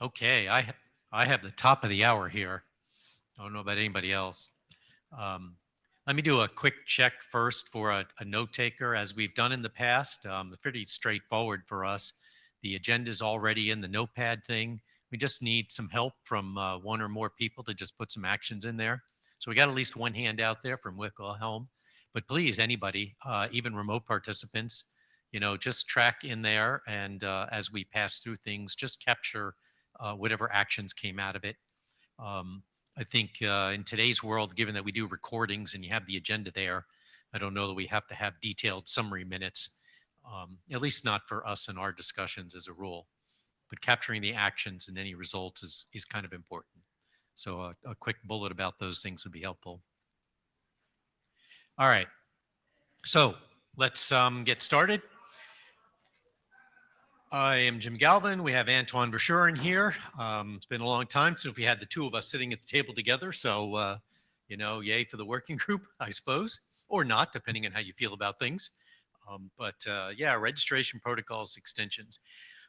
Okay, I have the top of the hour here. I don't know about anybody else. Um, Let me do a quick check first for a note taker, as we've done in the past. Pretty straightforward for us. The agenda is already in the notepad thing. We just need some help from one or more people to just put some actions in there. So we got at least one hand out there from Wilhelm. But please, anybody, even remote participants, just track in there, and as we pass through things, just capture whatever actions came out of it. Um, I think in today's world, given that we do recordings and you have the agenda there, I don't know that we have to have detailed summary minutes, at least not for us in our discussions as a rule. But capturing the actions and any results is kind of important. So a quick bullet about those things would be helpful. All right, so let's get started. I am Jim Galvin. We have Antoine Verschuren here. It's been a long time since we had the two of us sitting at the table together. So, yay for the working group, I suppose, or not, depending on how you feel about things. Yeah, registration protocols, extensions.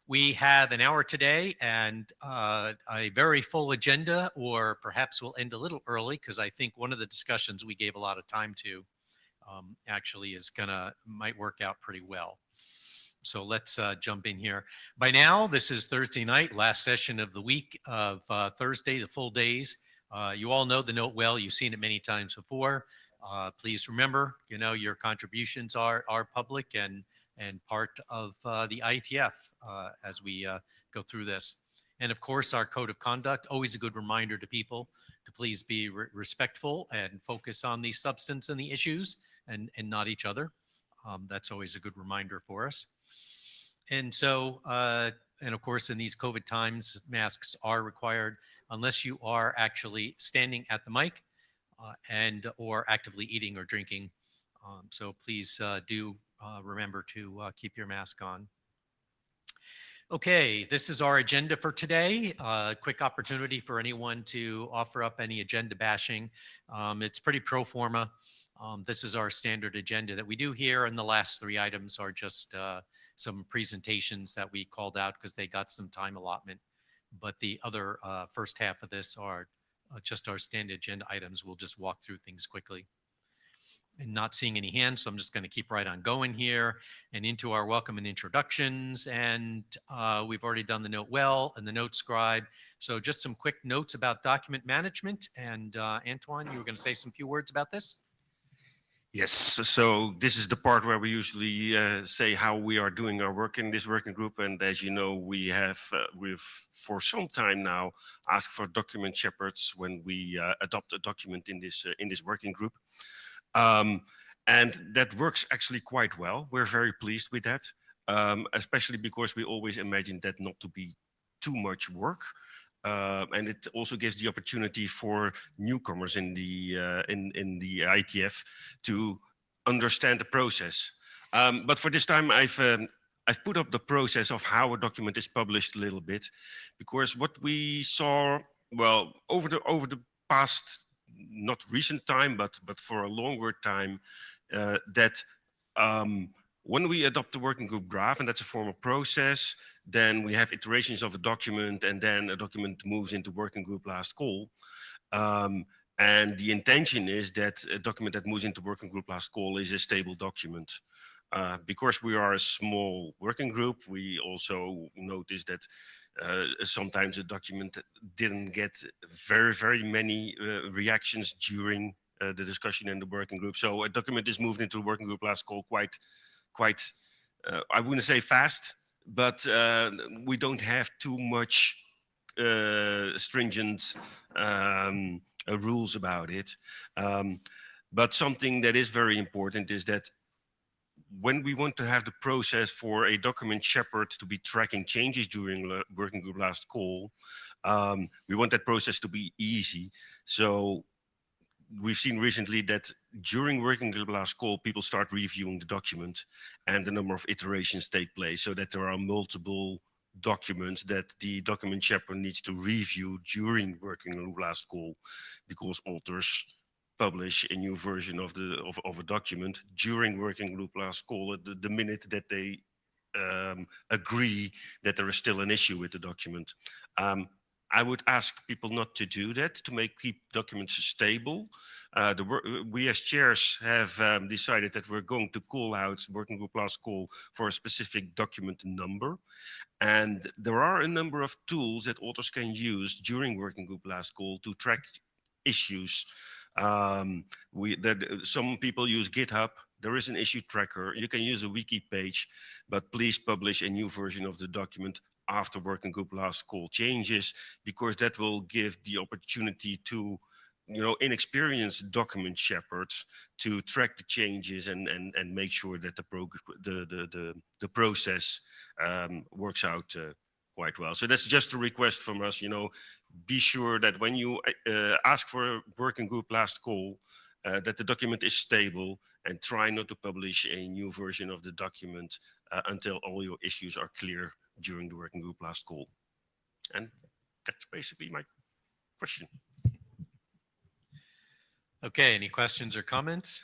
We have an hour today and a very full agenda, or perhaps we'll end a little early because I think one of the discussions we gave a lot of time to actually might work out pretty well. So let's jump in here. By now, this is Thursday night, last session of the week of Thursday, the full days. You all know the note well. You've seen it many times before. Please remember, your contributions are public and part of the IETF as we go through this. And of course, our code of conduct, always a good reminder to people to please be respectful and focus on the substance and the issues and not each other. That's always a good reminder for us. And so, and of course, in these COVID times, masks are required unless you are actually standing at the mic and or actively eating or drinking. So please do remember to keep your mask on. Okay, this is our agenda for today. Quick opportunity for anyone to offer up any agenda bashing. It's pretty pro forma. This is our standard agenda that we do here, and the last three items are just some presentations that we called out because they got some time allotment. But the other first half of this are just our standard agenda items. We'll just walk through things quickly. And not seeing any hands, so I'm just going to keep right on going here and into our welcome and introductions. And we've already done the note well and the note scribe. So just some quick notes about document management. And Antoine, you were going to say some few words about this? Yes, so this is the part where we usually say how we are doing our work in this working group. And as you know, we've for some time now asked for document shepherds when we adopt a document in this working group. And that works actually quite well. We're very pleased with that, especially because we always imagined that not to be too much work. And it also gives the opportunity for newcomers in the IETF to understand the process. But for this time, I've put up the process of how a document is published a little bit, because what we saw, well, over the past, not recent time, but for a longer time, that when we adopt the working group draft, and that's a formal process, then we have iterations of a document, and then a document moves into working group last call. And the intention is that a document that moves into working group last call is a stable document. Because we are a small working group, we also notice that sometimes a document didn't get very many reactions during the discussion in the working group. So a document is moved into the working group last call quite, I wouldn't say fast, but we don't have too much stringent rules about it. But something that is very important is that when we want to have the process for a document shepherd to be tracking changes during working group last call, we want that process to be easy. So we've seen recently that during working group last call, people start reviewing the document and a number of iterations take place, so that there are multiple documents that the document shepherd needs to review during working group last call, because authors publish a new version of a document during working group last call at the minute that they agree that there is still an issue with the document. I would ask people not to do that to keep documents stable. We as chairs have decided that we're going to call out working group last call for a specific document number. And there are a number of tools that authors can use during working group last call to track issues. Some people use GitHub. There is an issue tracker. You can use a wiki page, but please publish a new version of the document after working group last call changes, because that will give the opportunity to inexperienced document shepherds to track the changes and make sure that the process works out quite well. So that's just a request from us. Be sure that when you ask for a working group last call, that the document is stable, and try not to publish a new version of the document until all your issues are clear during the working group last call. And that's basically my question. Okay, any questions or comments?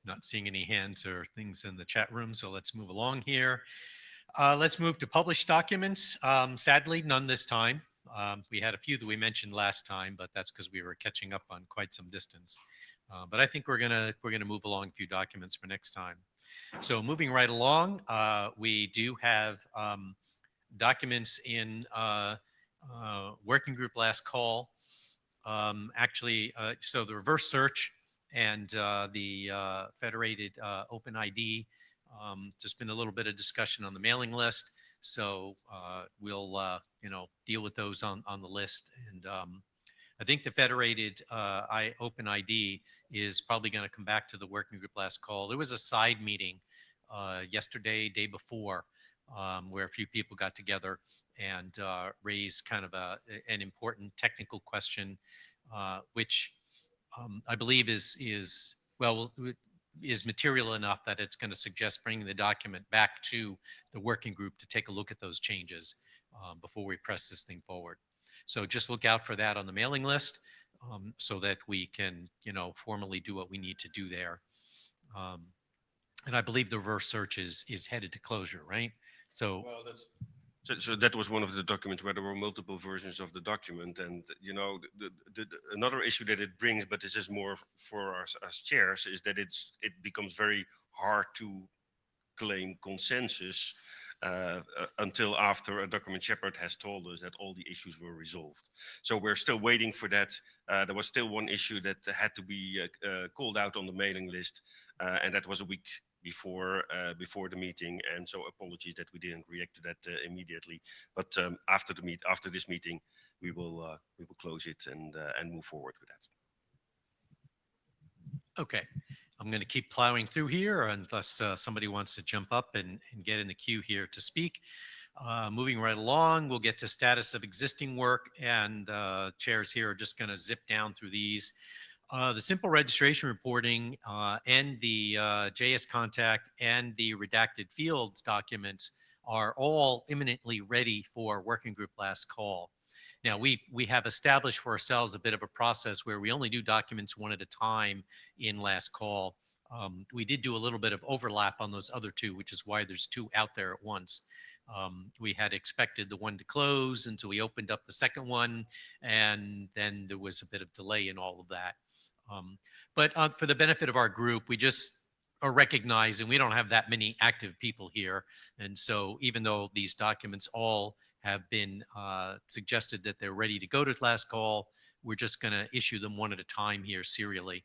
Not seeing any hands or things in the chat room, so let's move along here. Let's move to published documents. Sadly, none this time. We had a few that we mentioned last time, but that's because we were catching up on quite some distance. But I think we're gonna move along a few documents for next time. So moving right along, we do have documents in working group last call. So the reverse search and the federated open ID. There's been a little bit of discussion on the mailing list, so we'll deal with those on the list. And I think the federated open ID is probably going to come back to the working group last call. There was a side meeting yesterday, day before, where a few people got together and raised kind of an important technical question, which I believe is material enough that it's going to suggest bringing the document back to the working group to take a look at those changes before we press this thing forward. So just look out for that on the mailing list so that we can, formally do what we need to do there. And I believe the reverse search is headed to closure, right? So, well, so that was one of the documents where there were multiple versions of the document. And, another issue that it brings, but this is more for us as chairs, is that it becomes very hard to claim consensus until after a document shepherd has told us that all the issues were resolved. So we're still waiting for that. There was still one issue that had to be called out on the mailing list, and that was a week before the meeting, and so apologies that we didn't react to that immediately. But after this meeting, we will close it and move forward with that. Okay, I'm going to keep plowing through here unless somebody wants to jump up and get in the queue here to speak. Moving right along, we'll get to status of existing work, and chairs here are just going to zip down through these. The simple registration reporting and the JS contact and the redacted fields documents are all imminently ready for working group last call. Now, we have established for ourselves a bit of a process where we only do documents one at a time in last call. We did do a little bit of overlap on those other two, which is why there's two out there at once. We had expected the one to close until we opened up the second one, and then there was a bit of delay in all of that. But for the benefit of our group, we just are recognizing we don't have that many active people here. And so even though these documents all have been suggested that they're ready to go to last call, we're just going to issue them one at a time here serially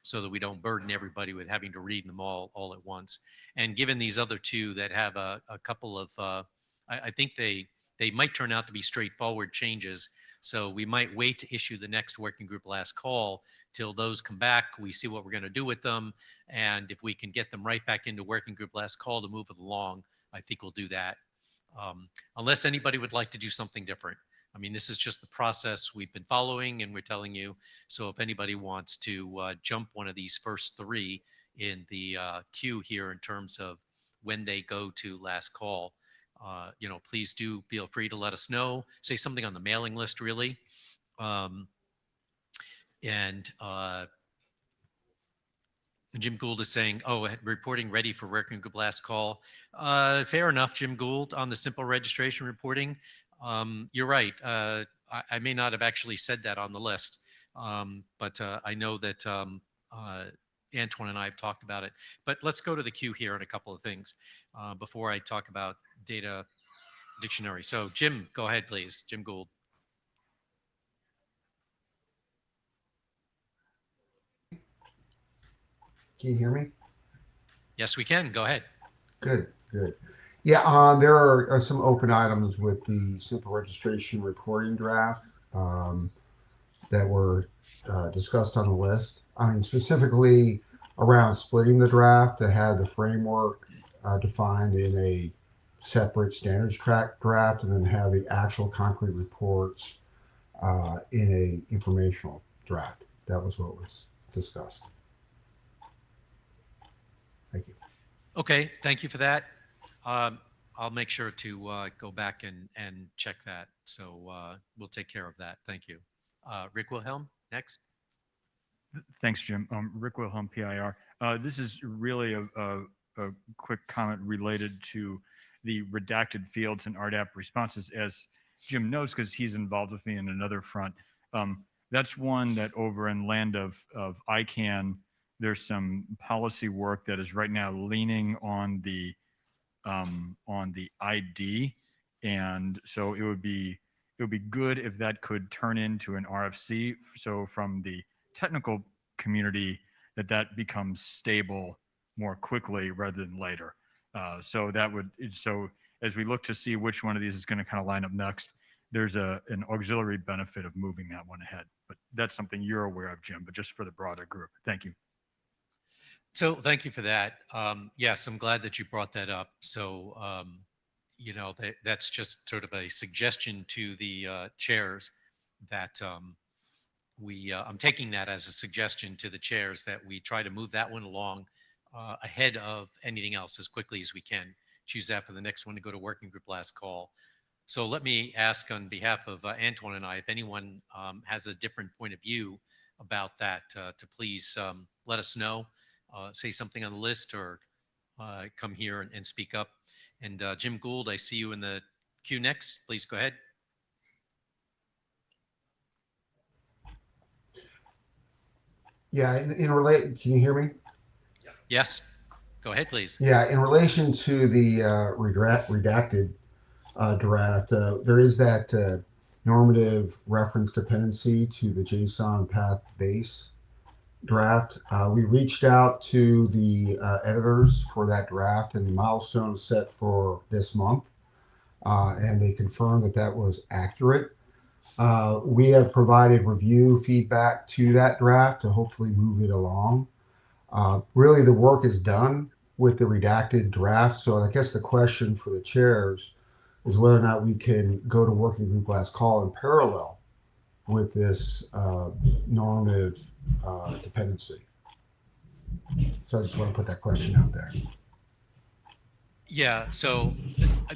so that we don't burden everybody with having to read them all at once. And given these other two that have a couple of, I think they might turn out to be straightforward changes. So we might wait to issue the next working group last call till those come back. We see what we're going to do with them. And if we can get them right back into working group last call to move it along, I think we'll do that. Unless anybody would like to do something different. I mean, this is just the process we've been following and we're telling you. So if anybody wants to jump one of these first three in the queue here in terms of when they go to last call, please do feel free to let us know. Say something on the mailing list, really. And Jim Gould is saying, oh, reporting ready for working group last call. Fair enough, Jim Gould, on the simple registration reporting. You're right. I may not have actually said that on the list, but I know that Antoine and I have talked about it. But let's go to the queue here on a couple of things before I talk about data dictionary. So Jim, go ahead, please. Jim Gould. Can you hear me? Yes, we can. Go ahead. Good, good. Yeah, there are some open items with the simple registration reporting draft that were discussed on the list. I mean, specifically around splitting the draft to have the framework defined in a separate standards track draft, and then have the actual concrete reports in a informational draft. That was what was discussed. Thank you. Okay, thank you for that. I'll make sure to go back and check that. So we'll take care of that. Thank you. Rick Wilhelm, next. Thanks, Jim. Rick Wilhelm, PIR. This is really a quick comment related to the redacted fields and RDAP responses. As Jim knows, because he's involved with me in another front, that's one that over in land of ICANN, there's some policy work that is right now leaning on the ID, and so it would be good if that could turn into an RFC. So from the technical community, that becomes stable more quickly rather than later. So as we look to see which one of these is going to kind of line up next, there's an auxiliary benefit of moving that one ahead. But that's something you're aware of, Jim, but just for the broader group. Thank you. So thank you for that. Yes, I'm glad that you brought that up. So, that's just sort of a suggestion to the chairs that I'm taking that as a suggestion to the chairs that we try to move that one along ahead of anything else as quickly as we can. Choose that for the next one to go to working group last call. So let me ask on behalf of Antoine and I, if anyone has a different point of view about that, to please let us know. Say something on the list or come here and speak up. And Jim Gould, I see you in the queue next. Please go ahead. Yeah, can you hear me? Yes, go ahead, please. Yeah, in relation to the redacted draft, there is that normative reference dependency to the JSON path base draft. We reached out to the editors for that draft, and the milestone was set for this month, and they confirmed that was accurate. We have provided review feedback to that draft to hopefully move it along. Really, the work is done with the redacted draft, so I guess the question for the chairs is whether or not we can go to working group last call in parallel with this normative dependency. So I just want to put that question out there. Yeah, so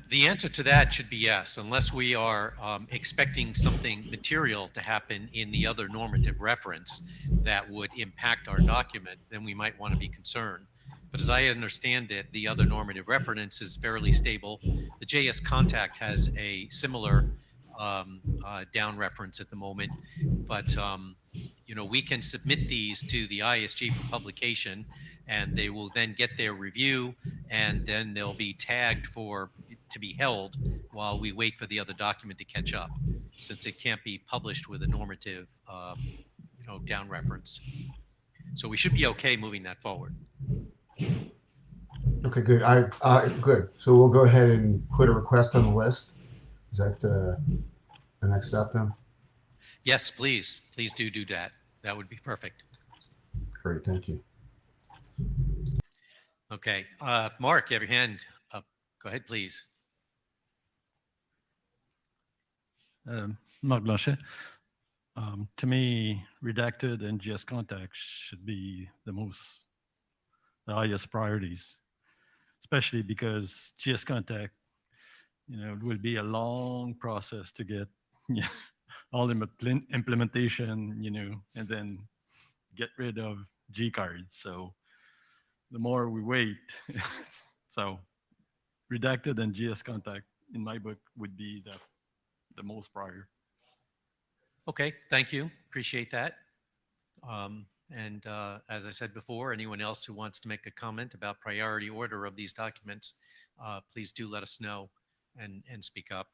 the answer to that should be yes, unless we are expecting something material to happen in the other normative reference that would impact our document, then we might want to be concerned. But as I understand it, the other normative reference is fairly stable. The JS contact has a similar down reference at the moment, but we can submit these to the ISG for publication, and they will then get their review, and then they'll be tagged to be held while we wait for the other document to catch up, since it can't be published with a normative, down reference. So we should be okay moving that forward. Okay, good. Good. So we'll go ahead and put a request on the list. Is that the next step then? Yes, please do that. That would be perfect. Great, thank you. Okay, Mark, you have your hand up. Go ahead, please. Marc Blanchet. To me, redacted and GS contacts should be the highest priorities, especially because GS contact, it will be a long process to get all the implementation, and then get rid of G cards. So the more we wait, so redacted and GS contact in my book would be the most prior. Okay, thank you. Appreciate that. And as I said before, anyone else who wants to make a comment about priority order of these documents, please do let us know and speak up.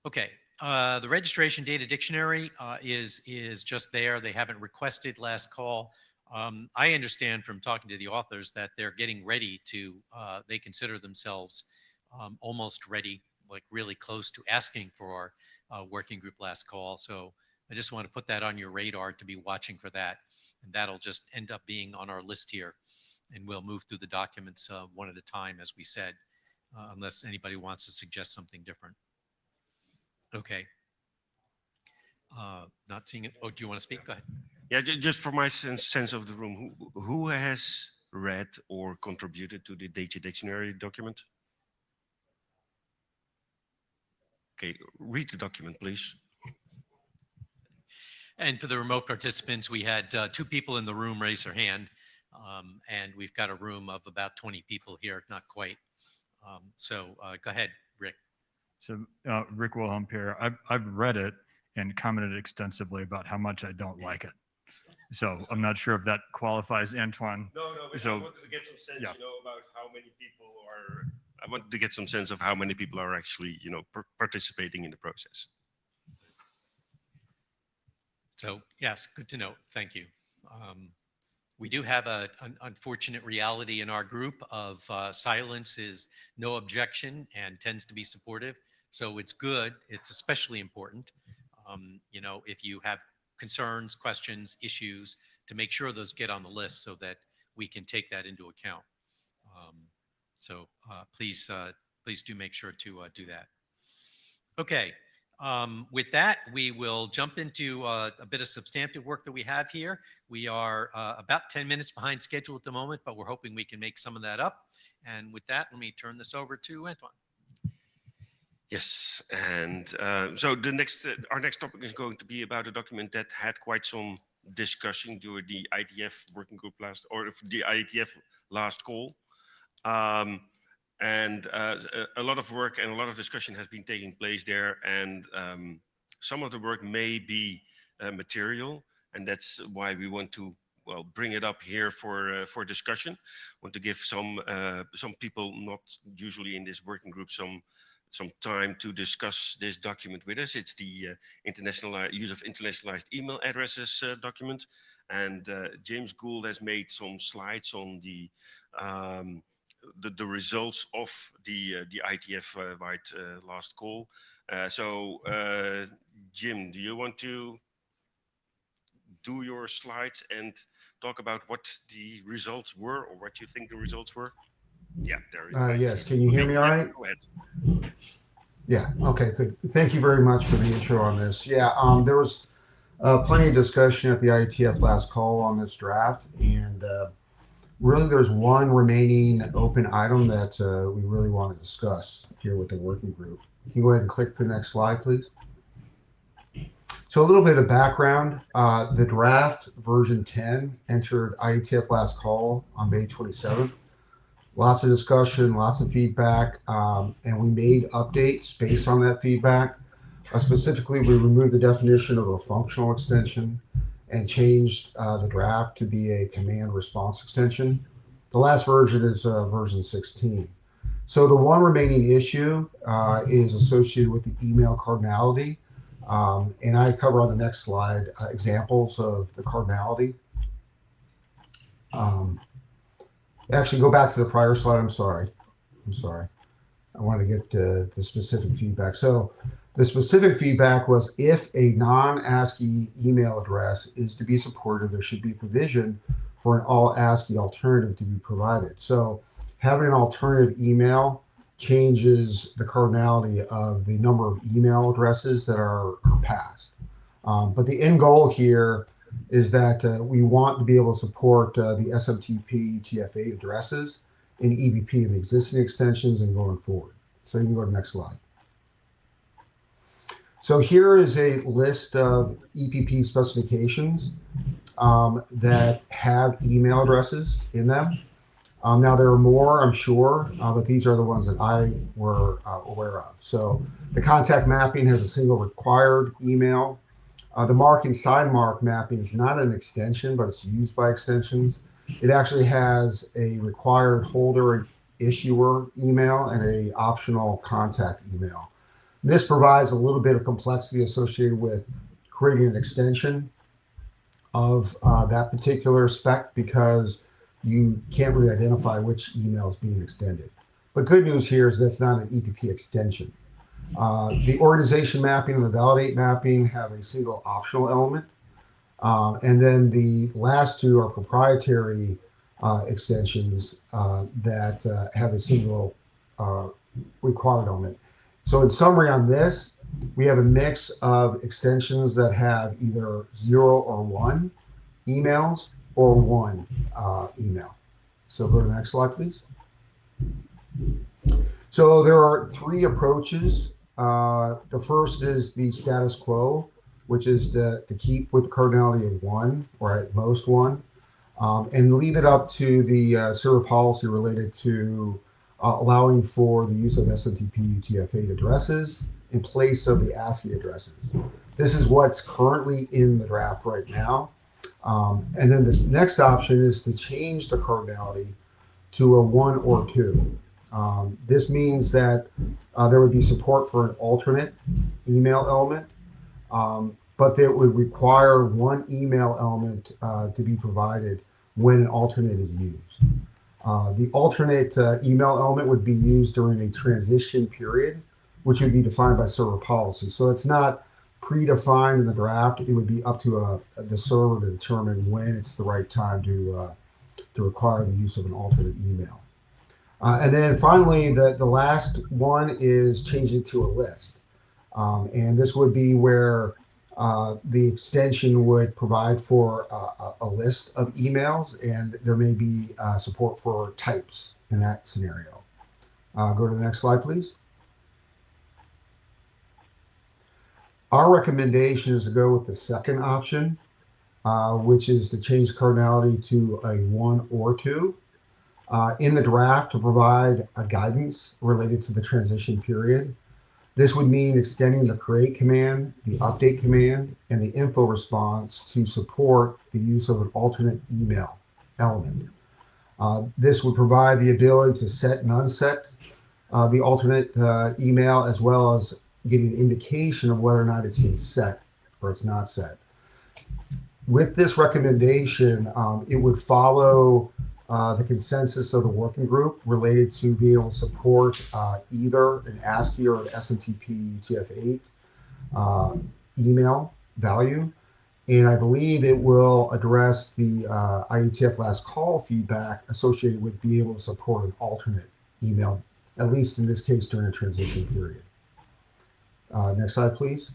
Okay, the registration data dictionary is just there. They haven't requested last call. I understand from talking to the authors that they're getting ready to, they consider themselves almost ready, like really close to asking for our working group last call. So I just want to put that on your radar to be watching for that. And that'll just end up being on our list here. And we'll move through the documents one at a time, as we said, unless anybody wants to suggest something different. Okay. Not seeing it. Oh, do you want to speak? Go ahead. Yeah, just for my sense of the room, who has read or contributed to the data dictionary document? Okay, read the document, please. And for the remote participants, we had 2 people in the room raise their hand, and we've got a room of about 20 people here, not quite. So go ahead, Rick. So Rick Wilhelm here. I've read it and commented extensively about how much I don't like it. So I'm not sure if that qualifies, Antoine. No, but So, I wanted to get some sense, yeah. about how many people are. I wanted to get some sense of how many people are actually, participating in the process. So yes, good to know. Thank you. We do have an unfortunate reality in our group of silence is no objection and tends to be supportive. So it's good. It's especially important, if you have concerns, questions, issues, to make sure those get on the list so that we can take that into account. So please do make sure to do that. Okay. With that, we will jump into a bit of substantive work that we have here. We are about 10 minutes behind schedule at the moment, but we're hoping we can make some of that up. And with that, let me turn this over to Antoine. Yes, and so our next topic is going to be about a document that had quite some discussion during the IETF working group the IETF last call. And a lot of work and a lot of discussion has been taking place there, and some of the work may be material, and that's why we want to bring it up here for discussion. Want to give some people not usually in this working group some time to discuss this document with us. It's the use of internationalized email addresses document, and James Gould has made some slides on the results of the IETF wide last call. So Jim, do you want to do your slides and talk about what the results were, or what you think the results were? Yeah, there is. Yes, can you hear me all right? Go ahead. Yeah, okay, good. Thank you very much for the intro on this. Yeah, there was plenty of discussion at the IETF last call on this draft, and really there's one remaining open item that we really want to discuss here with the working group. Can you go ahead and click the next slide, please? So a little bit of background. The draft version 10 entered IETF last call on May 27th. Lots of discussion, lots of feedback, and we made updates based on that feedback. Specifically, we removed the definition of a functional extension and changed the draft to be a command response extension. The last version is version 16. So the one remaining issue is associated with the email cardinality. And I cover on the next slide examples of the cardinality. Actually, go back to the prior slide. I'm sorry. I want to get the specific feedback. So the specific feedback was if a non-ASCII email address is to be supported, there should be provision for an all ASCII alternative to be provided. So having an alternative email changes the cardinality of the number of email addresses that are passed. But the end goal here is that we want to be able to support the SMTP TF8 addresses in EBP and existing extensions and going forward. So you can go to the next slide. So here is a list of EPP specifications that have email addresses in them. Now there are more, I'm sure, but these are the ones that I were aware of. So the contact mapping has a single required email. The mark and side mark mapping is not an extension, but it's used by extensions. It actually has a required holder and issuer email and a optional contact email. This provides a little bit of complexity associated with creating an extension of that particular spec because you can't really identify which email is being extended. But good news here is that's not an EPP extension. The organization mapping and the validate mapping have a single optional element. And then the last two are proprietary extensions that have a single required element. So in summary on this, we have a mix of extensions that have either 0 or 1 emails or 1 email. So go to the next slide, please. So there are 3 approaches. The first is the status quo, which is to keep with the cardinality of 1 or at most 1, and leave it up to the server policy related to allowing for the use of SMTP UTF-8 addresses in place of the ASCII addresses. This is what's currently in the draft right now. And then this next option is to change the cardinality to a 1 or 2. This means that there would be support for an alternate email element, but that would require 1 email element to be provided when an alternate is used. The alternate email element would be used during a transition period, which would be defined by server policy. So it's not predefined in the draft. It would be up to the server to determine when it's the right time to require the use of an alternate email. And then finally, the last one is changing to a list. And this would be where the extension would provide for a list of emails, and there may be support for types in that scenario. Go to the next slide, please. Our recommendation is to go with the second option, which is to change cardinality to a 1 or 2. In the draft to provide a guidance related to the transition period. This would mean extending the create command, the update command, and the info response to support the use of an alternate email element. This would provide the ability to set and unset the alternate email, as well as getting an indication of whether or not it's been set or it's not set. With this recommendation, it would follow the consensus of the working group related to being able to support either an ASCII or an SMTP UTF-8 email value. And I believe it will address the IETF last call feedback associated with being able to support an alternate email, at least in this case during a transition period. Next slide, please.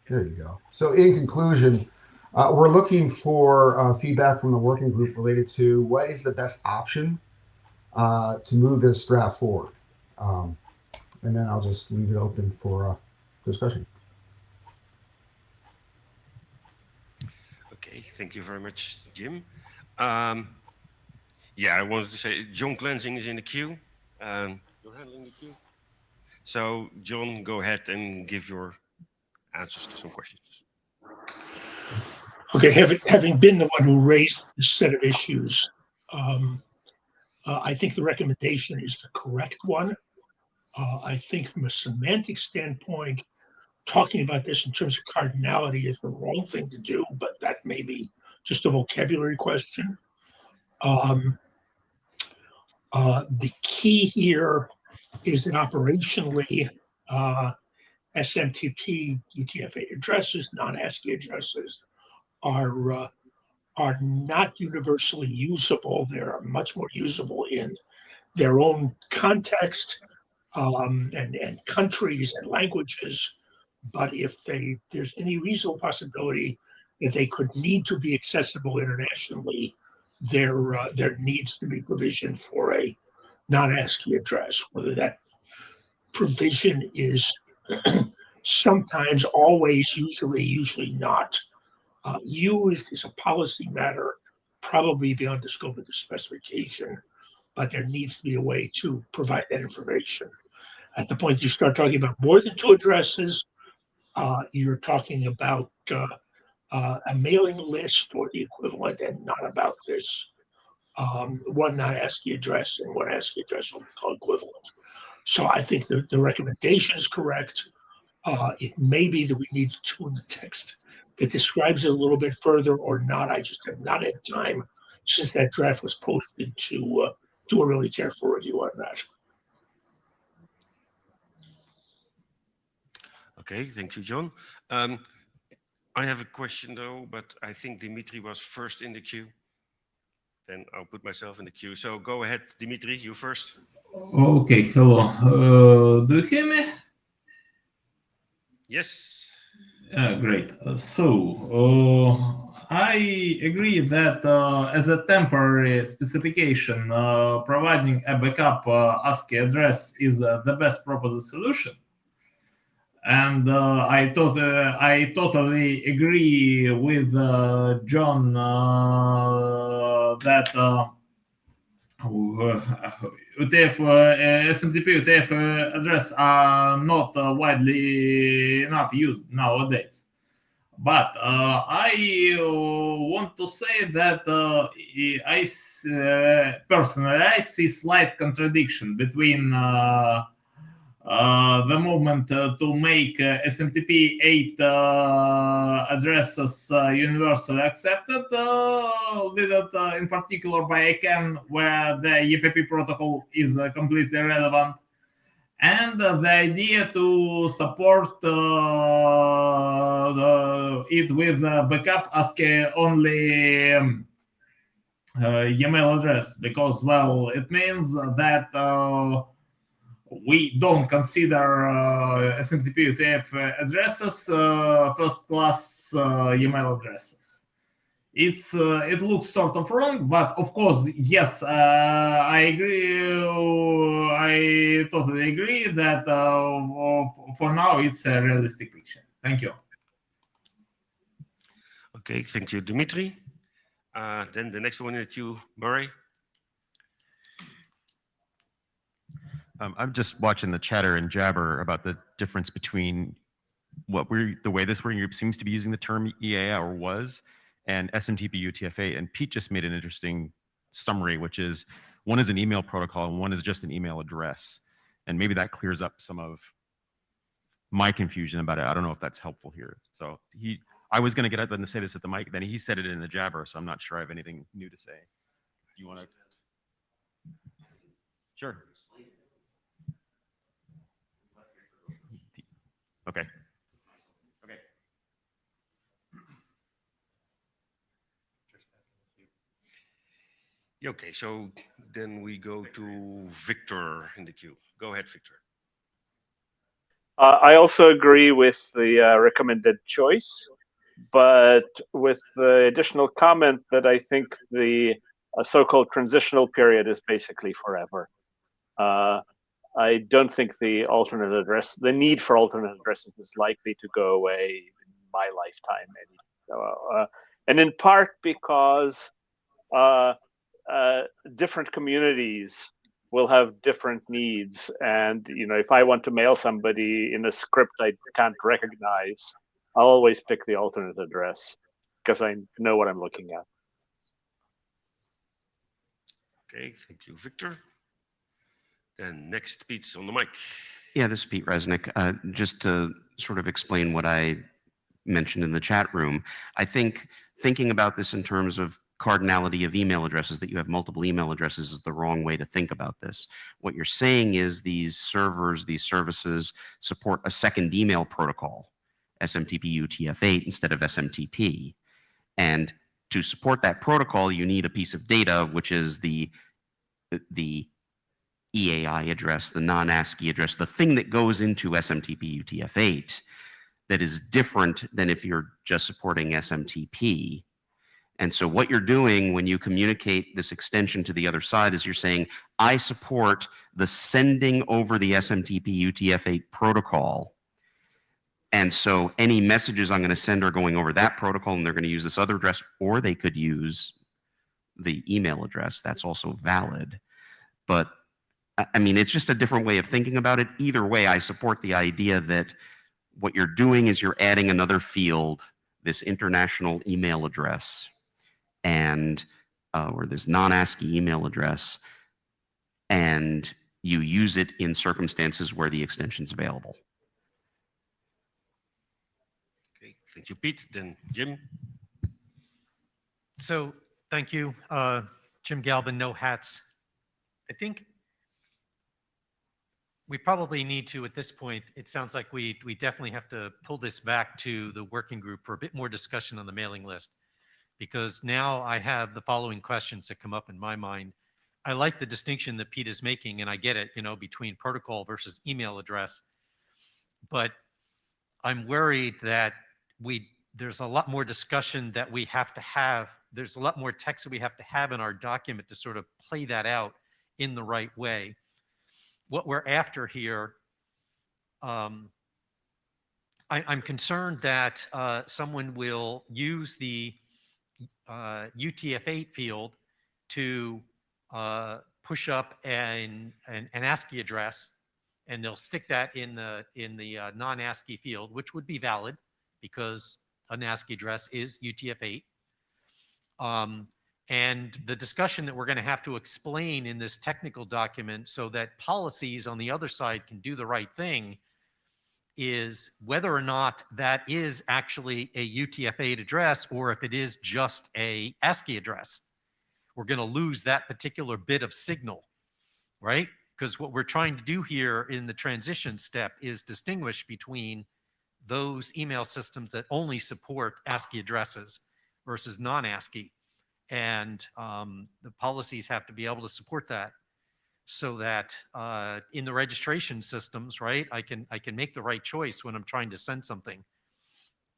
There you go. So in conclusion, we're looking for feedback from the working group related to what is the best option to move this draft forward. And then I'll just leave it open for discussion. Okay, thank you very much, Jim. Yeah, I wanted to say John Cleansing is in the queue. You're handling the queue. So John, go ahead and give your answers to some questions. Okay, having been the one who raised this set of issues, I think the recommendation is the correct one. I think from a semantic standpoint, talking about this in terms of cardinality is the wrong thing to do, but that may be just a vocabulary question. The key here is that operationally, SMTP UTF-8 addresses, non-ASCII addresses, are not universally usable. They're much more usable in their own context and countries and languages. But if there's any reasonable possibility that they could need to be accessible internationally, there needs to be provision for a non-ASCII address, whether that provision is sometimes, always, usually not used as a policy matter, probably beyond the scope of the specification, but there needs to be a way to provide that information. At the point you start talking about more than 2 addresses, you're talking about a mailing list or the equivalent, and not about this one non-ASCII address and one ASCII address will be called equivalent. So I think the recommendation is correct. It may be that we need to tune the text that describes it a little bit further or not. I just have not had time since that draft was posted to do a really careful review on that. Okay, thank you, John. I have a question though, but I think Dimitri was first in the queue. Then I'll put myself in the queue. So go ahead, Dimitri, you first. Okay, hello. Do you hear me? Yes. Great. I agree that as a temporary specification, providing a backup ASCII address is the best proposed solution. And I totally agree with John that UTF, SMTP UTF address are not widely enough used nowadays. But I want to say that personally, I see slight contradiction between the movement to make SMTP 8 addresses universally accepted, leaded in particular by ICANN, where the YPP protocol is completely relevant, and the idea to support it with backup ASCII only email address, because, well, it means that we don't consider SMTP UTF addresses first-class email addresses. It looks sort of wrong, but of course, yes, I agree. I totally agree that for now it's a realistic picture. Thank you. Okay, thank you, Dimitri. Then the next one in the queue, Murray. I'm just watching the chatter and jabber about the difference between the way this working group seems to be using the term EAA or was, and SMTP UTF-8. And Pete just made an interesting summary, which is one is an email protocol and one is just an email address. And maybe that clears up some of my confusion about it. I don't know if that's helpful here. So I was going to get up and say this at the mic, then he said it in the jabber, so I'm not sure I have anything new to say. Do you want to? Sure. Okay. Okay. Okay, so then we go to Victor in the queue. Go ahead, Victor. I also agree with the recommended choice, but with the additional comment that I think the so-called transitional period is basically forever. I don't think the need for alternate addresses is likely to go away in my lifetime. And in part because different communities will have different needs. And, if I want to mail somebody in a script I can't recognize, I'll always pick the alternate address because I know what I'm looking at. Okay, thank you, Victor. Then next, Pete's on the mic. Yeah, this is Pete Resnick. Just to sort of explain what I mentioned in the chat room, I think thinking about this in terms of cardinality of email addresses, that you have multiple email addresses, is the wrong way to think about this. What you're saying is these servers, these services support a second email protocol, SMTP UTF-8 instead of SMTP. And to support that protocol, you need a piece of data, which is the EAI address, the non-ASCII address, the thing that goes into SMTP UTF-8 that is different than if you're just supporting SMTP. And so what you're doing when you communicate this extension to the other side is you're saying, I support the sending over the SMTP UTF-8 protocol. And so any messages I'm going to send are going over that protocol, and they're going to use this other address, or they could use the email address. That's also valid. But I mean, it's just a different way of thinking about it. Either way, I support the idea that what you're doing is you're adding another field, this international email address, and or this non-ASCII email address, and you use it in circumstances where the extension's available. Okay, thank you, Pete. Then Jim. So thank you, Jim Galvin, No Hats. I think we probably need to, at this point, it sounds like we definitely have to pull this back to the working group for a bit more discussion on the mailing list, because now I have the following questions that come up in my mind. I like the distinction that Pete is making, and I get it, you know, between protocol versus email address, but I'm worried that there's a lot more discussion that we have to have. There's a lot more text that we have to have in our document to sort of play that out in the right way. What we're after here, I'm concerned that someone will use the UTF-8 field to push up an ASCII address, and they'll stick that in the non-ASCII field, which would be valid because an ASCII address is UTF-8. And the discussion that we're going to have to explain in this technical document so that policies on the other side can do the right thing is whether or not that is actually a UTF-8 address or if it is just a ASCII address. We're going to lose that particular bit of signal, right? Because what we're trying to do here in the transition step is distinguish between those email systems that only support ASCII addresses versus non-ASCII. And the policies have to be able to support that so that in the registration systems, right, I can make the right choice when I'm trying to send something.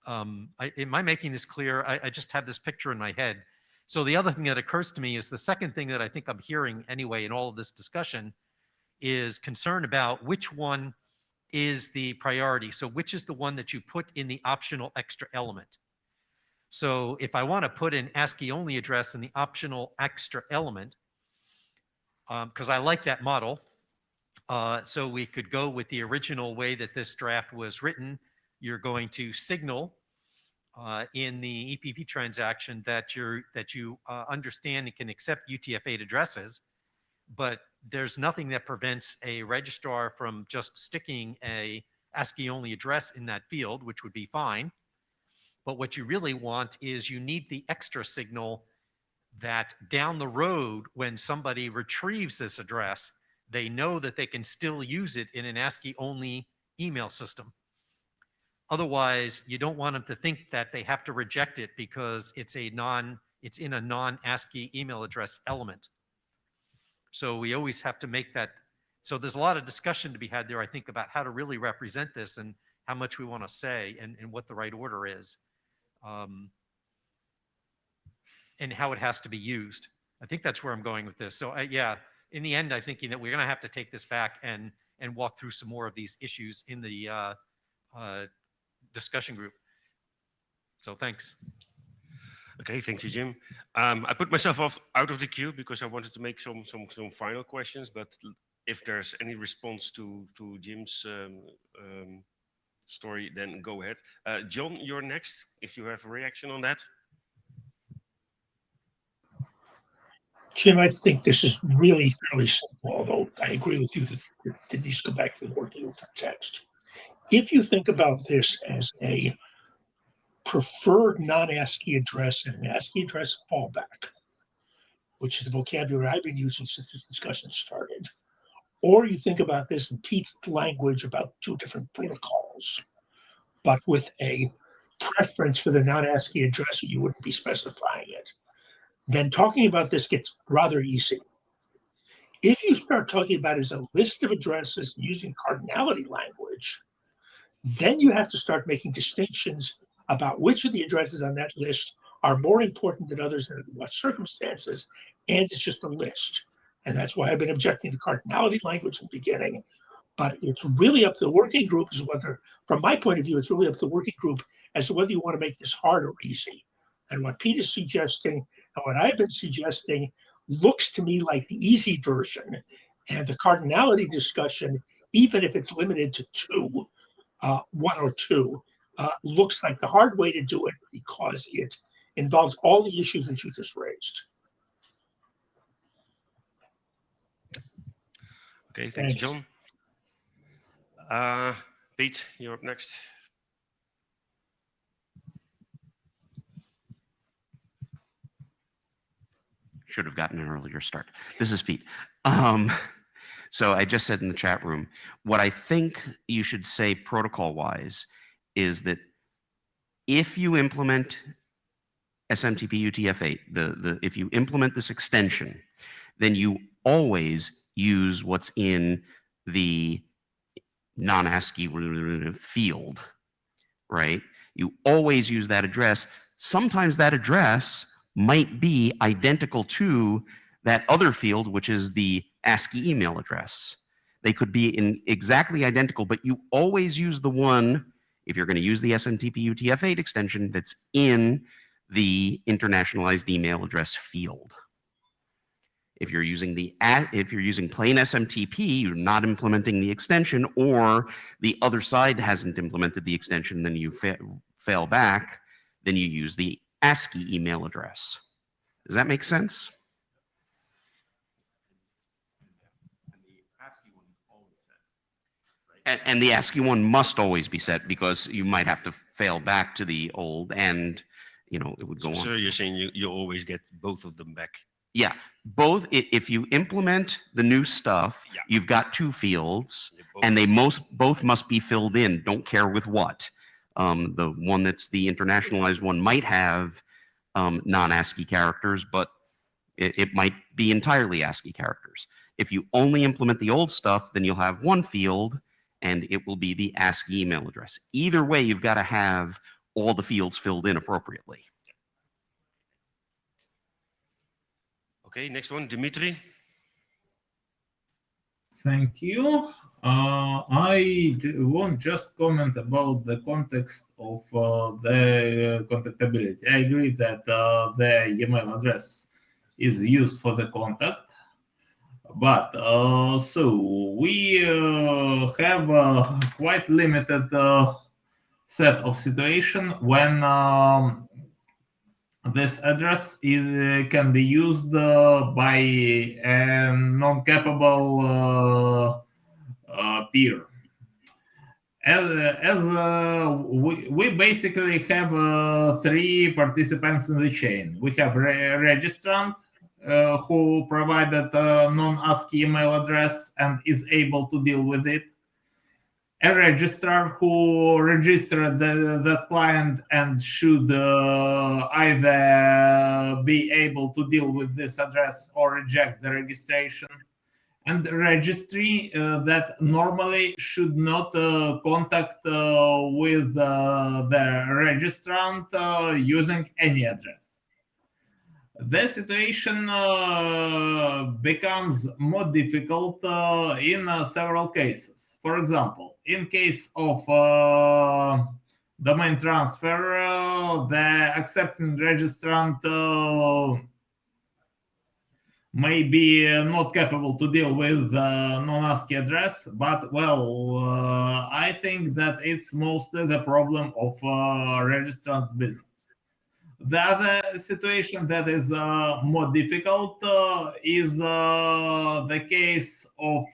Am I making this clear? I just have this picture in my head. So the other thing that occurs to me is the second thing that I think I'm hearing anyway in all of this discussion is concern about which one is the priority. So which is the one that you put in the optional extra element? So if I want to put an ASCII only address in the optional extra element, because I like that model, so we could go with the original way that this draft was written. You're going to signal in the EPP transaction that you understand and can accept UTF-8 addresses, but there's nothing that prevents a registrar from just sticking a ASCII only address in that field, which would be fine. But what you really want is you need the extra signal that down the road, when somebody retrieves this address, they know that they can still use it in an ASCII only email system. Otherwise, you don't want them to think that they have to reject it because it's in a non-ASCII email address element. So we always have to make that. So there's a lot of discussion to be had there, I think, about how to really represent this and how much we want to say and what the right order is. And how it has to be used. I think that's where I'm going with this. So yeah, in the end, I'm thinking that we're going to have to take this back and walk through some more of these issues in the discussion group. So thanks. Okay, thank you, Jim. I put myself out of the queue because I wanted to make some final questions, but if there's any response to Jim's story, then go ahead. John, you're next, if you have a reaction on that. Jim, I think this is really fairly simple, although I agree with you that it needs to go back to the working group for text. If you think about this as a preferred non-ASCII address and an ASCII address fallback, which is the vocabulary I've been using since this discussion started, or you think about this in Pete's language about two different protocols, but with a preference for the non-ASCII address, you wouldn't be specifying it, then talking about this gets rather easy. If you start talking about it as a list of addresses using cardinality language, then you have to start making distinctions about which of the addresses on that list are more important than others and in what circumstances, and it's just a list. And that's why I've been objecting to cardinality language in the beginning. But it's really up to the working group as whether, from my point of view, it's really up to the working group as to whether you want to make this hard or easy. And what Pete is suggesting and what I've been suggesting looks to me like the easy version. And the cardinality discussion, even if it's limited to two, one or two, looks like the hard way to do it because it involves all the issues that you just raised. Okay, thank you, Thanks. John. Pete, you're up next. Should have gotten an earlier start. This is Pete. So I just said in the chat room, what I think you should say protocol-wise is that if you implement SMTP UTF-8, if you implement this extension, then you always use what's in the non-ASCII field, right? You always use that address. Sometimes that address might be identical to that other field, which is the ASCII email address. They could be exactly identical, but you always use the one, if you're going to use the SMTP UTF-8 extension, that's in the internationalized email address field. If you're using plain SMTP, you're not implementing the extension, or the other side hasn't implemented the extension, then you fail back, then you use the ASCII email address. Does that make sense? And the ASCII one must always be set because you might have to fail back to the old and, you know, it would go on. So you're saying you always get both of them back? Yeah, both. If you implement the new stuff, Yeah. you've got two fields, and they both must be filled in. Don't care with what. The one that's the internationalized one might have non-ASCII characters, but it might be entirely ASCII characters. If you only implement the old stuff, then you'll have one field, and it will be the ASCII email address. Either way, you've got to have all the fields filled in appropriately. Okay, next one, Dimitri. Thank you. I won't just comment about the context of the contactability. I agree that the email address is used for the contact, but so we have a quite limited set of situations when this address can be used by a non-capable peer. As we basically have three participants in the chain. We have registrant who provided a non-ASCII email address and is able to deal with it. A registrar who registered that client and should either be able to deal with this address or reject the registration. And the registry that normally should not contact with the registrant using any address. The situation becomes more difficult in several cases. For example, in case of domain transfer, the accepting registrant may be not capable to deal with non-ASCII address, but well, I think that it's mostly the problem of registrant's business. The other situation that is more difficult is the case of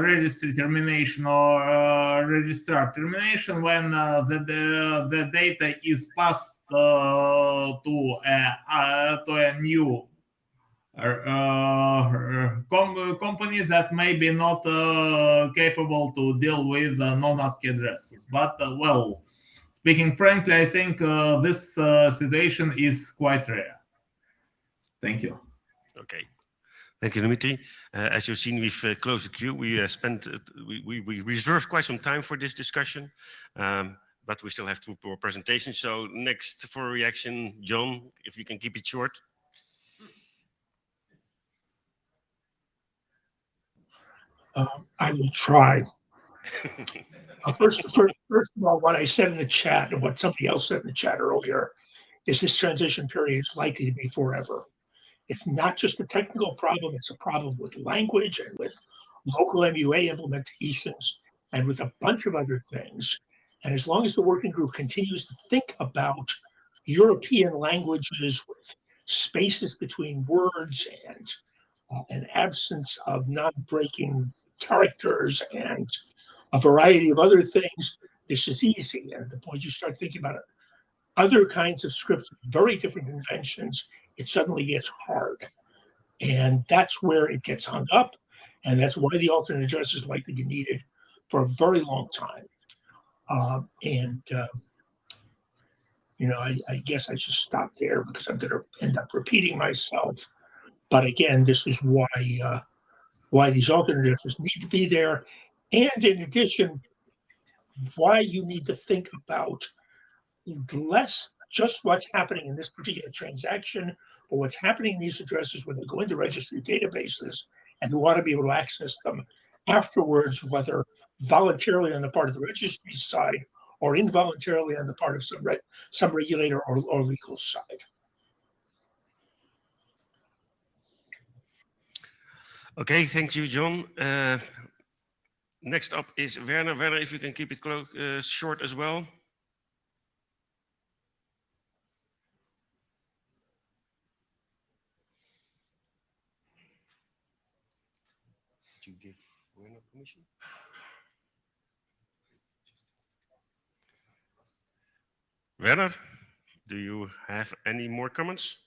registry termination or registrar termination when the data is passed to a new company that may be not capable to deal with non-ASCII addresses. But well, speaking frankly, I think this situation is quite rare. Thank you. Okay. Thank you, Dimitri. As you've seen, we've closed the queue. We reserved quite some time for this discussion. but we still have two more presentations. So next for a reaction, John, if you can keep it short. I will try. First of all, what I said in the chat and what somebody else said in the chat earlier is this transition period is likely to be forever. It's not just a technical problem, it's a problem with language and with local MUA implementations and with a bunch of other things. And as long as the working group continues to think about European languages with spaces between words and an absence of non-breaking characters and a variety of other things, this is easy. And at the point you start thinking about it, other kinds of scripts, very different conventions, it suddenly gets hard. And that's where it gets hung up. And that's why the alternate address is likely to be needed for a very long time. I guess I should stop there because I'm going to end up repeating myself. But again, this is why these alternate addresses need to be there. And in addition, why you need to think about less just what's happening in this particular transaction, but what's happening in these addresses when they go into registry databases and who ought to be able to access them afterwards, whether voluntarily on the part of the registry side or involuntarily on the part of some regulator or legal side. Okay, thank you, John. Next up is Werner. Werner, if you can keep it short as well. Did you give Werner permission? Werner, do you have any more comments?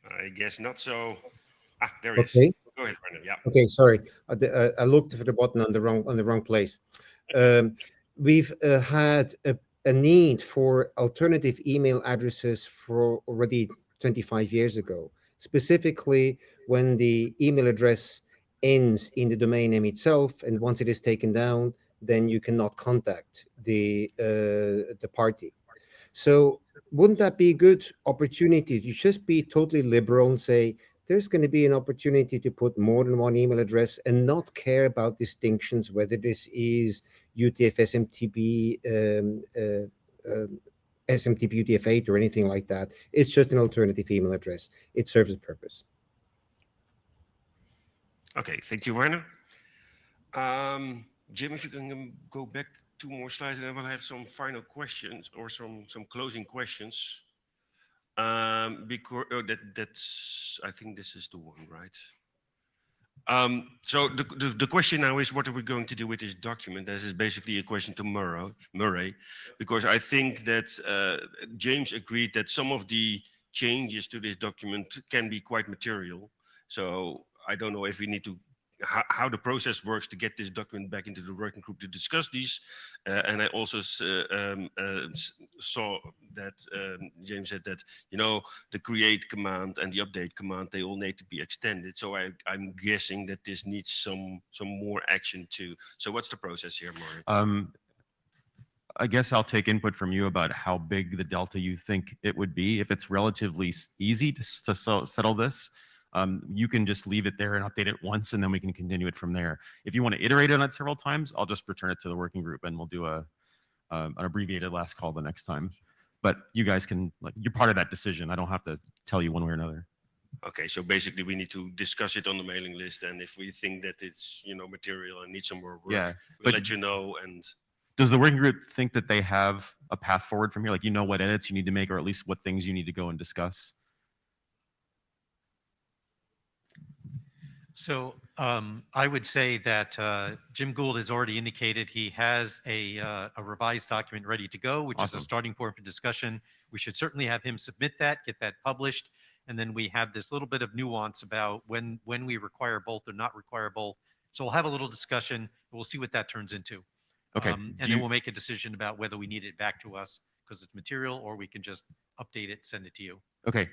I guess not. So, there he is. Okay. Go ahead, Werner. Yeah. Okay, sorry. I looked for the button on the wrong place. We've had a need for alternative email addresses for already 25 years ago, specifically when the email address ends in the domain name itself, and once it is taken down, then you cannot contact the party. So wouldn't that be a good opportunity to just be totally liberal and say, there's going to be an opportunity to put more than one email address and not care about distinctions, whether this is UTF, SMTP, SMTP UTF-8 or anything like that. It's just an alternative email address. It serves a purpose. Okay, thank you, Werner. Jim, if you can go back 2 more slides, and then we'll have some final questions or some closing questions. Because that's, I think this is the one, right? So the question now is, what are we going to do with this document? This is basically a question to Murray, because I think that James agreed that some of the changes to this document can be quite material. So I don't know if we need to, how the process works to get this document back into the working group to discuss these. And I also saw that James said that, the create command and the update command, they all need to be extended. So I'm guessing that this needs some more action too. So what's the process here, Maury? I guess I'll take input from you about how big the delta you think it would be. If it's relatively easy to settle this, you can just leave it there and update it once, and then we can continue it from there. If you want to iterate on it several times, I'll just return it to the working group, and we'll do an abbreviated last call the next time. But you guys can, you're part of that decision. I don't have to tell you one way or another. Okay, so basically we need to discuss it on the mailing list, and if we think that it's material and needs some more work, we'll let you know. And does the working group think that they have a path forward from here? Like, what edits you need to make, or at least what things you need to go and discuss? So I would say that Jim Gould has already indicated he has a revised document ready to go, which is a starting point for discussion. We should certainly have him submit that, get that published, and then we have this little bit of nuance about when we require both or not require both. So we'll have a little discussion, and we'll see what that turns into. Okay. And then we'll make a decision about whether we need it back to us because it's material, or we can just update it, send it to you. Okay.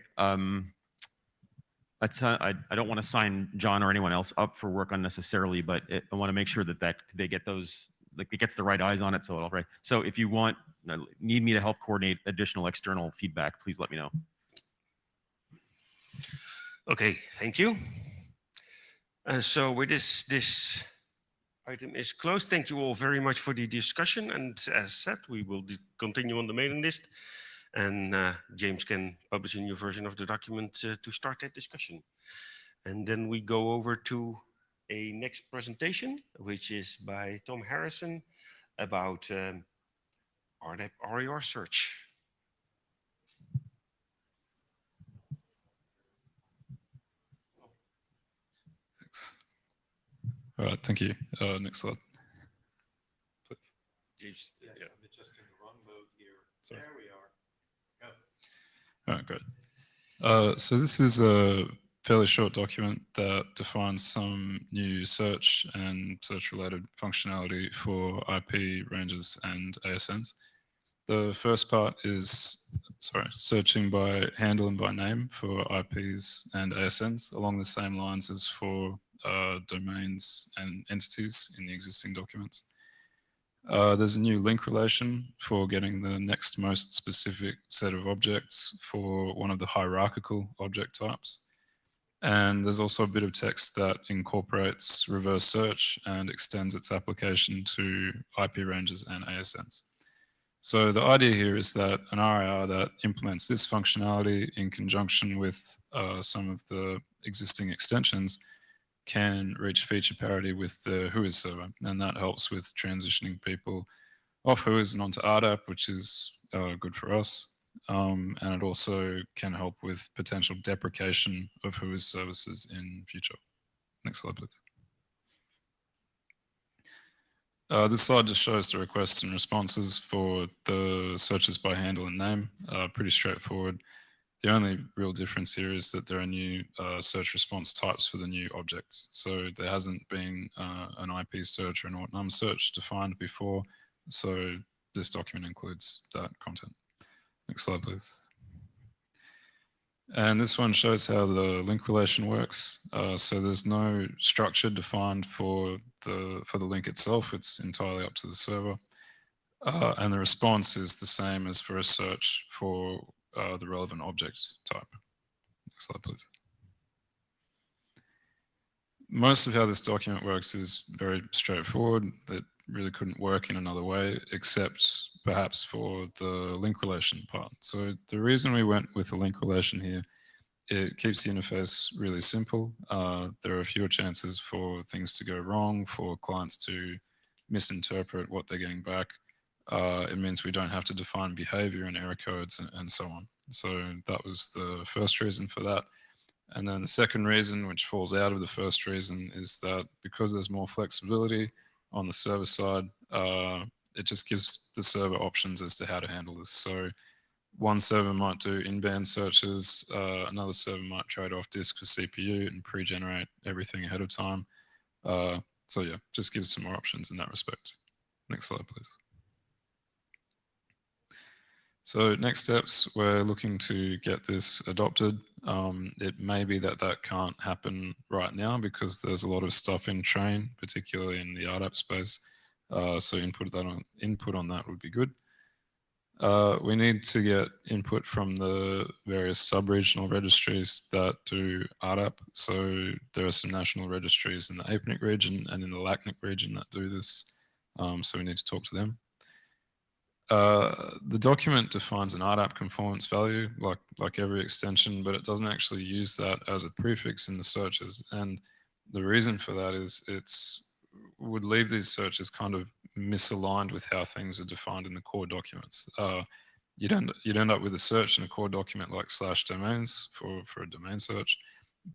I don't want to sign John or anyone else up for work unnecessarily, but I want to make sure that they get those, like it gets the right eyes on it. So right. So if you need me to help coordinate additional external feedback, please let me know. Okay, thank you. So with this item is closed. Thank you all very much for the discussion. And as said, we will continue on the mailing list. And James can publish a new version of the document to start that discussion. And then we go over to a next presentation, which is by Tom Harrison about RER search. Thanks. All right, thank you. Next slide. Please. James, yes, yeah. I'm just in the wrong mode here. Sorry. There we are. Go. All right, great. So this is a fairly short document that defines some new search and search-related functionality for IP ranges and ASNs. The first part is, searching by handle and by name for IPs and ASNs along the same lines as for domains and entities in the existing documents. There's a new link relation for getting the next most specific set of objects for one of the hierarchical object types. And there's also a bit of text that incorporates reverse search and extends its application to IP ranges and ASNs. So the idea here is that an RIR that implements this functionality in conjunction with some of the existing extensions can reach feature parity with the Whois server, and that helps with transitioning people off Whois and onto RDAP, which is good for us. And it also can help with potential deprecation of Whois services in future. Next slide, please. This slide just shows the requests and responses for the searches by handle and name. Pretty straightforward. The only real difference here is that there are new search response types for the new objects. So there hasn't been an IP search or an ORT-num search defined before. So this document includes that content. Next slide, please. And this one shows how the link relation works. So there's no structure defined for the link itself. It's entirely up to the server. And the response is the same as for a search for the relevant objects type. Next slide, please. Most of how this document works is very straightforward. It really couldn't work in another way, except perhaps for the link relation part. So the reason we went with the link relation here, it keeps the interface really simple. There are fewer chances for things to go wrong, for clients to misinterpret what they're getting back. It means we don't have to define behavior and error codes and so on. So that was the first reason for that. And then the second reason, which falls out of the first reason, is that because there's more flexibility on the server side, it just gives the server options as to how to handle this. So one server might do in-band searches, another server might trade off disk for CPU and pre-generate everything ahead of time. So yeah, just gives some more options in that respect. Next slide, please. So next steps, we're looking to get this adopted. It may be that that can't happen right now because there's a lot of stuff in train, particularly in the RDAP space. So input on that would be good. We need to get input from the various sub-regional registries that do RDAP. So there are some national registries in the APNIC region and in the LACNIC region that do this. So we need to talk to them. The document defines an RDAP conformance value like every extension, but it doesn't actually use that as a prefix in the searches. And the reason for that is would leave these searches kind of misaligned with how things are defined in the core documents. You'd end up with a search in a core document like /domains for a domain search,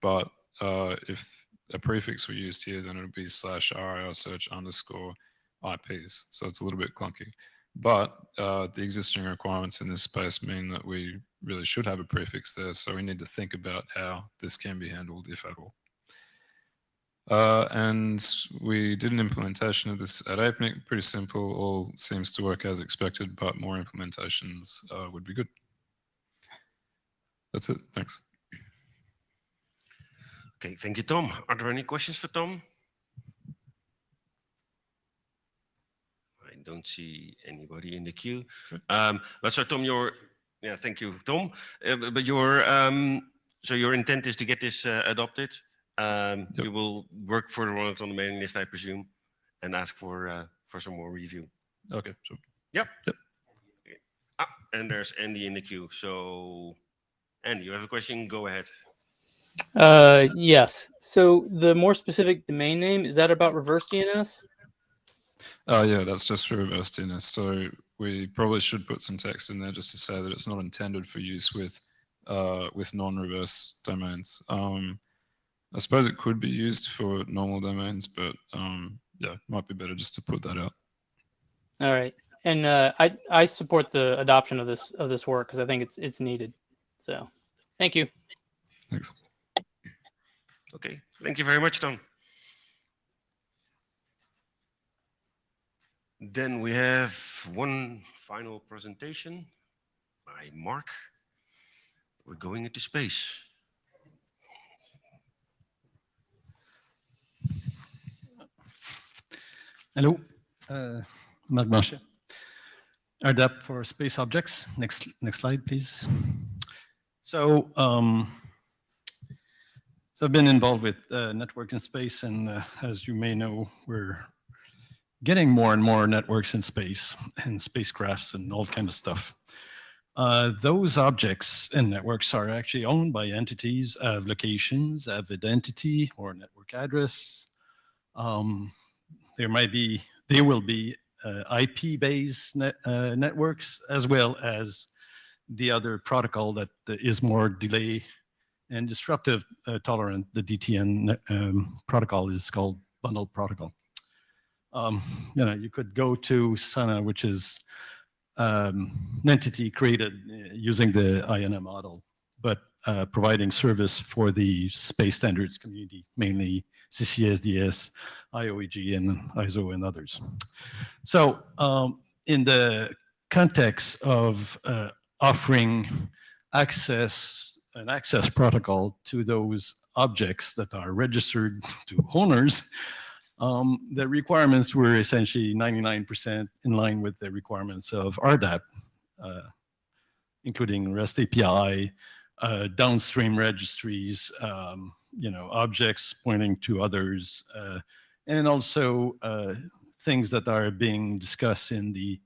but if a prefix were used here, then it would be /RIR search _ IPs. So it's a little bit clunky. But the existing requirements in this space mean that we really should have a prefix there. So we need to think about how this can be handled, if at all. And we did an implementation of this at APNIC, pretty simple, all seems to work as expected, but more implementations would be good. That's it, thanks. Okay, thank you, Tom. Are there any questions for Tom? I don't see anybody in the queue. But so Tom, yeah, thank you, Tom. But so your intent is to get this adopted. Yep. You will work further on it on the mailing list, I presume, and ask for some more review. Okay, sure. Yep. Yep. Okay. And there's Andy in the queue. So, Andy, you have a question? Go ahead. Yes. So the more specific domain name, is that about reverse DNS? Oh yeah, that's just for reverse DNS. So we probably should put some text in there just to say that it's not intended for use with non-reverse domains. I suppose it could be used for normal domains, but yeah, might be better just to put that out. All right. And I support the adoption of this work because I think it's needed. So, thank you. Thanks. Okay, thank you very much, Tom. Then we have one final presentation by Mark. We're going into space. Hello, Marc Blanchet. RDAP for space objects. Next slide, please. So, so I've been involved with network in space, and as you may know, we're getting more and more networks in space and spacecrafts and all kind of stuff. Those objects and networks are actually owned by entities, have locations, have identity or network address. They will be IP-based networks, as well as the other protocol that is more delay and disruptive tolerant. The DTN protocol is called bundled protocol. You could go to SANA, which is an entity created using the INM model, but providing service for the space standards community, mainly CCSDS, IOEG, and ISO, and others. So in the context of offering an access protocol to those objects that are registered to owners, the requirements were essentially 99% in line with the requirements of RDAP, including REST API, downstream registries, objects pointing to others, and also things that are being discussed in the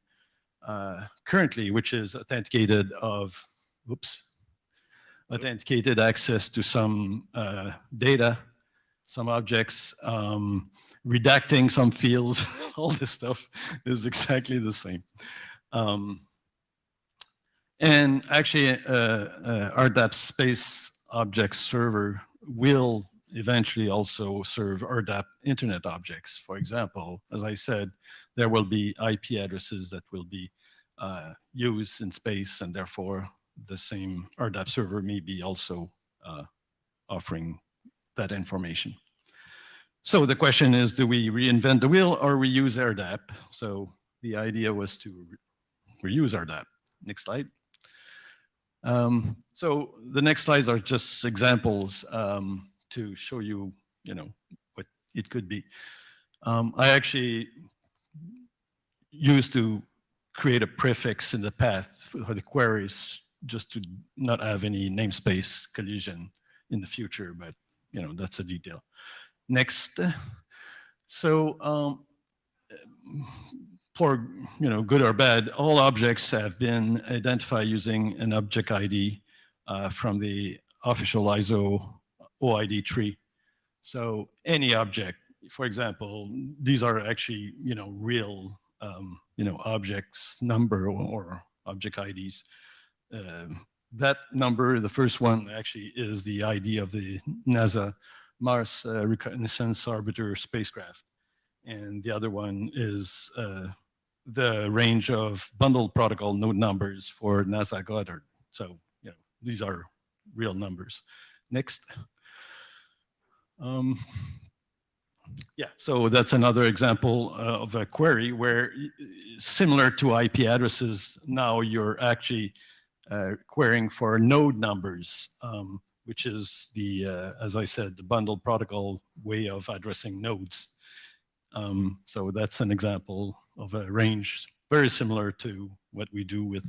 currently, which is authenticated access to some data, some objects, redacting some fields. All this stuff is exactly the same. And actually, RDAP Space Object Server will eventually also serve RDAP Internet objects. For example, as I said, there will be IP addresses that will be used in space, and therefore the same RDAP server may be also offering that information. So the question is, do we reinvent the wheel or reuse RDAP? So the idea was to reuse RDAP. Next slide. So the next slides are just examples to show you, what it could be. I actually used to create a prefix in the path for the queries just to not have any namespace collision in the future, but that's a detail. Next. So for good or bad, all objects have been identified using an object ID from the official ISO OID tree. So any object, for example, these are actually real objects number or object IDs. That number, the first one, actually is the ID of the NASA Mars Reconnaissance Orbiter spacecraft, and the other one is the range of bundled protocol node numbers for NASA Goddard. So these are real numbers. Next. Yeah, so that's another example of a query where, similar to IP addresses, now you're actually querying for node numbers. which is the, as I said, the bundled protocol way of addressing nodes. So that's an example of a range very similar to what we do with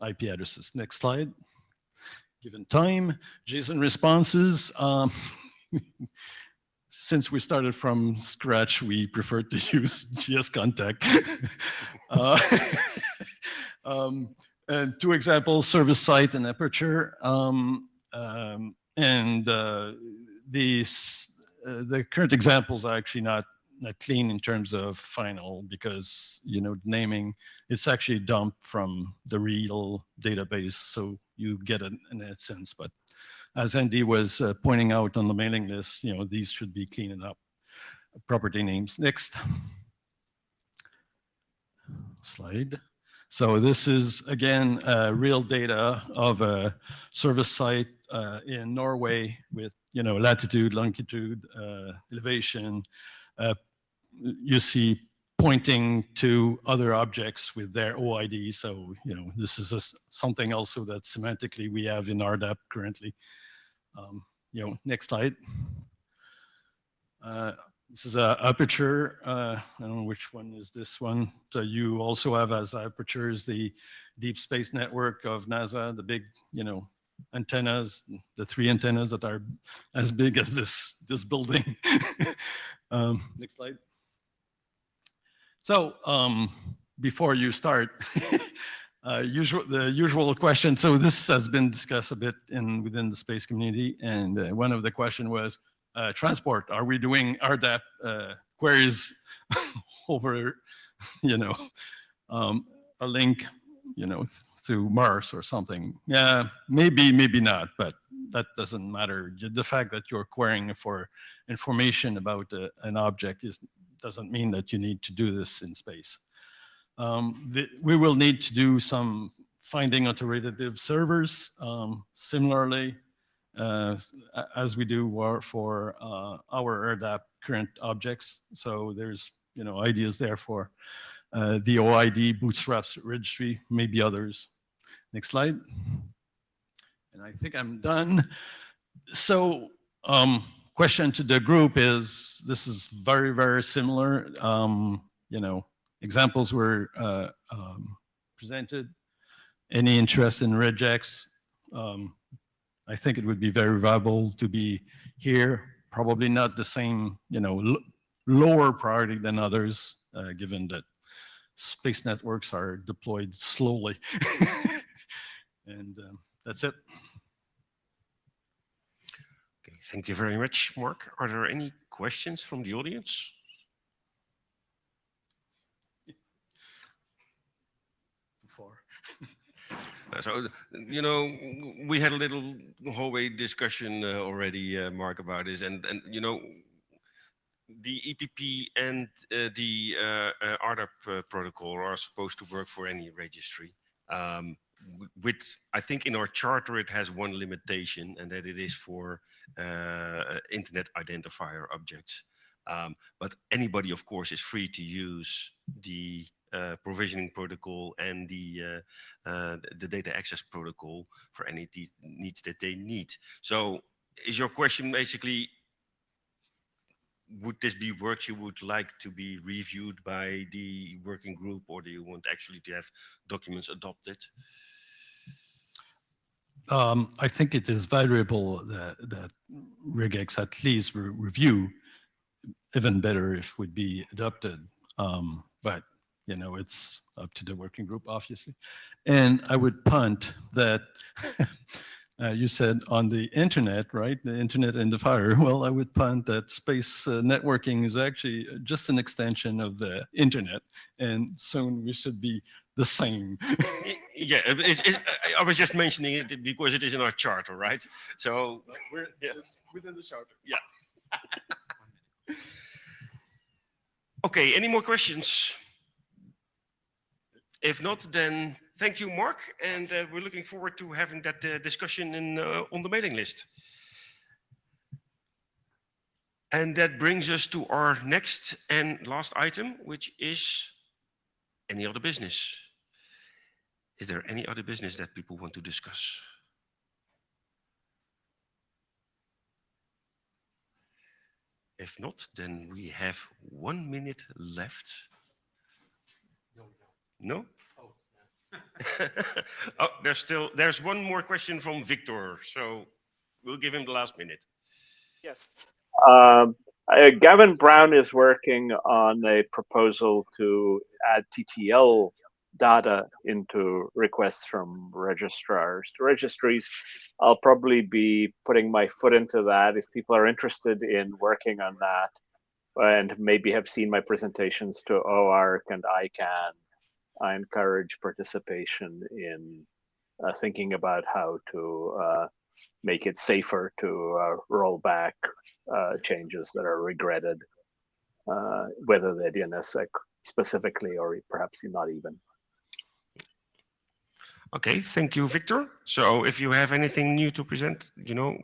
IP addresses. Next slide. Given time, JSON responses. Since we started from scratch, we prefer to use GS contact. And two examples, service site and aperture. The current examples are actually not clean in terms of final, because naming, it's actually dumped from the real database, so you get it in that sense. But as Andy was pointing out on the mailing list, these should be cleaned up. Property names. Next slide. So this is again real data of a service site in Norway with latitude, longitude, elevation. You see pointing to other objects with their OID. So this is something also that semantically we have in RDAP currently. Next slide. This is a aperture. I don't know which one is this one. So you also have as apertures the deep space network of NASA, the big, antennas, the 3 antennas that are as big as this building. Next slide. So before you start, the usual question. So this has been discussed a bit within the space community, and one of the question was transport. Are we doing RDAP queries over, a link, through Mars or something? Yeah, maybe not, but that doesn't matter. The fact that you're querying for information about an object doesn't mean that you need to do this in space. We will need to do some finding authoritative servers, similarly, as we do for our RDAP current objects. So there's ideas there for the OID bootstraps registry, maybe others. Next slide. And I think I'm done. So question to the group is, this is very, very similar. Examples were presented. Any interest in regex? I think it would be very valuable to be here. Probably not the same, lower priority than others, given that space networks are deployed slowly. And that's it. Okay, thank you very much, Mark. Are there any questions from the audience? So, we had a little hallway discussion already, Mark, about this, and the EPP and the RDAP protocol are supposed to work for any registry. I think in our charter it has one limitation, and that it is for internet identifier objects. But anybody, of course, is free to use the provisioning protocol and the data access protocol for any needs that they need. So is your question basically, would this be work you would like to be reviewed by the working group, or do you want actually to have documents adopted? I think it is valuable that regex at least review. Even better if it would be adopted. But it's up to the working group, obviously. And I would punt that you said on the internet, right? The internet and the fire. Well, I would punt that space networking is actually just an extension of the internet, and soon we should be the same. Yeah, I was just mentioning it because it is in our charter, right? So it's within the charter. Yeah. Okay, any more questions? If not, then thank you, Mark, and we're looking forward to having that discussion on the mailing list. And that brings us to our next and last item, which is any other business. Is there any other business that people want to discuss? If not, then we have 1 minute left. No? Oh, there's one more question from Victor, so we'll give him the last minute. Yes. Gavin Brown is working on a proposal to add TTL data into requests from registrars to registries. I'll probably be putting my foot into that if people are interested in working on that and maybe have seen my presentations to OARC and ICANN. I encourage participation in thinking about how to make it safer to roll back changes that are regretted, whether they're DNSSEC specifically or perhaps not even. Okay, thank you, Victor. So if you have anything new to present,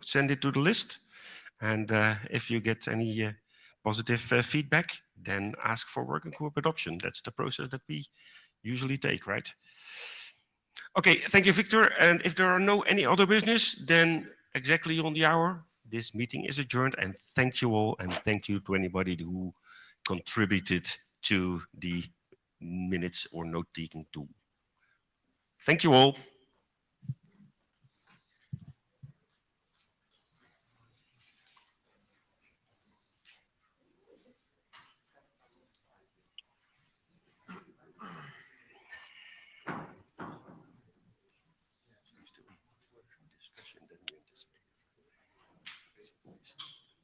send it to the list. And if you get any positive feedback, then ask for working group adoption. That's the process that we usually take, right? Okay, thank you, Victor. And if there are no any other business, then exactly on the hour, this meeting is adjourned. And thank you all, and thank you to anybody who contributed to the minutes or note-taking tool. Thank you all.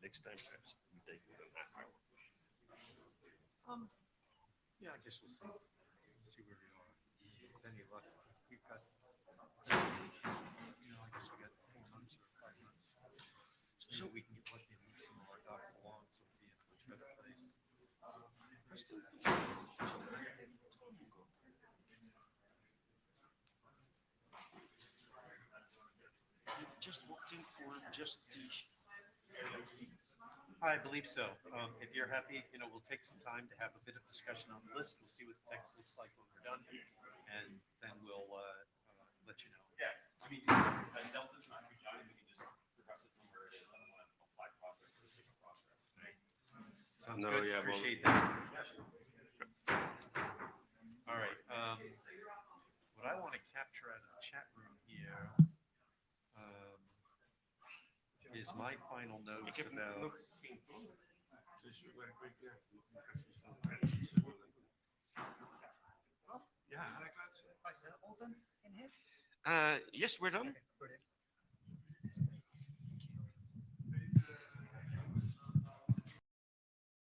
Next time, perhaps we take more than half hour. Yeah, I guess we'll see where we are. With any luck, we've got, I guess we got 4 months or 5 months. So we can get lucky and move some of our docs along, so we'll be in a much better place. Just walked in for just the. I believe so. If you're happy, we'll take some time to have a bit of discussion on the list. We'll see what the text looks like when we're done, and then we'll let you know. Yeah, I mean, as Delta's not too giant, we can just progress it from where it is. I don't want to apply process to a single process. Right. Sounds No, good. yeah, well- Appreciate that. All right. What I want to capture out of the chat room here is my final notes about. Yes, we're done.